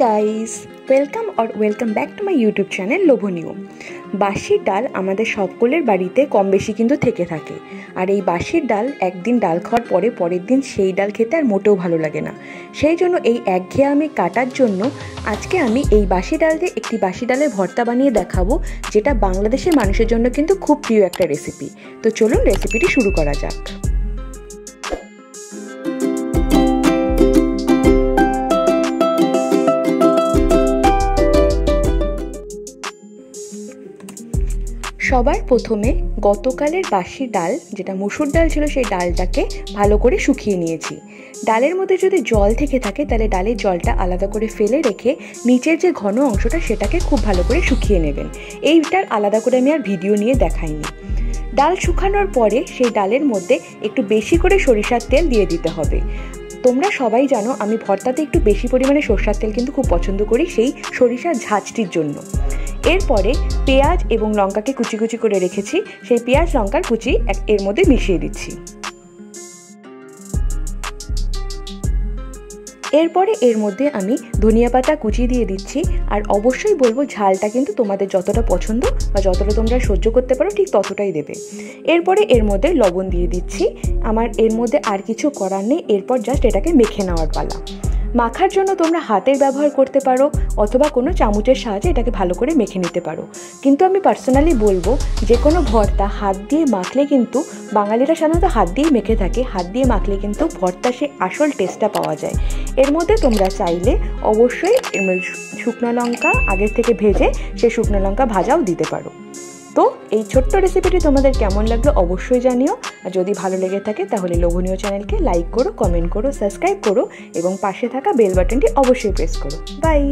Guys, welcome back to my YouTube channel লোভনীয়। বাসির ডাল আমাদের সকলের বাড়িতে কম বেশি কিন্তু থেকে থাকে। আর এই বাসির ডাল একদিন ডাল খাওয়ার পরের দিন সেই ডাল খেতে আর মোটেও ভালো লাগে না। সেই জন্য এই একঘেয়েমি কাটার জন্য আজকে আমি এই বাসি ডাল দিয়ে একটি বাসি ডালের ভর্তা বানিয়ে দেখাবো, যেটা বাংলাদেশের মানুষের জন্য কিন্তু খুব প্রিয় একটা রেসিপি। তো চলুন রেসিপিটি শুরু করা যাক। সবার প্রথমে গতকালের বাসি ডাল, যেটা মুসুর ডাল ছিল, সেই ডালটাকে ভালো করে শুকিয়ে নিয়েছি। ডালের মধ্যে যদি জল থেকে থাকে তাহলে ডালের জলটা আলাদা করে ফেলে রেখে নিচের যে ঘন অংশটা সেটাকে খুব ভালো করে শুকিয়ে নেবেন। এইটার আলাদা করে আমি আর ভিডিও নিয়ে দেখাইনি। ডাল শুকানোর পরে সেই ডালের মধ্যে একটু বেশি করে সরিষার তেল দিয়ে দিতে হবে। তোমরা সবাই জানো আমি ভর্তাতে একটু বেশি পরিমাণে সরষের তেল কিন্তু খুব পছন্দ করি, সেই সরিষার ঝাঁঝটির জন্য। এরপরে পেঁয়াজ এবং লঙ্কাকে কুচি কুচি করে রেখেছি, সেই পেঁয়াজ লঙ্কার কুচি এর মধ্যে মিশিয়ে দিচ্ছি। এরপরে এর মধ্যে আমি ধনিয়া পাতা কুচি দিয়ে দিচ্ছি। আর অবশ্যই বলবো ঝালটা কিন্তু তোমাদের যতটা পছন্দ বা যতটা তোমরা সহ্য করতে পারো ঠিক ততটাই দেবে। এরপরে এর মধ্যে লবণ দিয়ে দিচ্ছি। আমার এর মধ্যে আর কিছু করার নেই, এরপর জাস্ট এটাকে মেখে নেওয়ার পালা। মাখার জন্য তোমরা হাতের ব্যবহার করতে পারো অথবা কোনো চামচের সাহায্যে এটাকে ভালো করে মেখে নিতে পারো। কিন্তু আমি পার্সোনালি বলবো যে কোনো ভর্তা হাত দিয়ে মাখলে কিন্তু, বাঙালিরা সাধারণত হাত দিয়েই মেখে থাকে, হাত দিয়ে মাখলে কিন্তু ভর্তা সে আসল টেস্টটা পাওয়া যায়। এর মধ্যে তোমরা চাইলে অবশ্যই শুকনো লঙ্কা আগের থেকে ভেজে সেই শুকনো লঙ্কা ভাজাও দিতে পারো। তো এই ছোট্ট রেসিপিটি তোমাদের কেমন লাগলো অবশ্যই জানিও। আর যদি ভালো লেগে থাকে তাহলে লোভনীয় চ্যানেলকে লাইক করো, কমেন্ট করো, সাবস্ক্রাইব করো এবং পাশে থাকা বেল বাটনটি অবশ্যই প্রেস করো। বাই।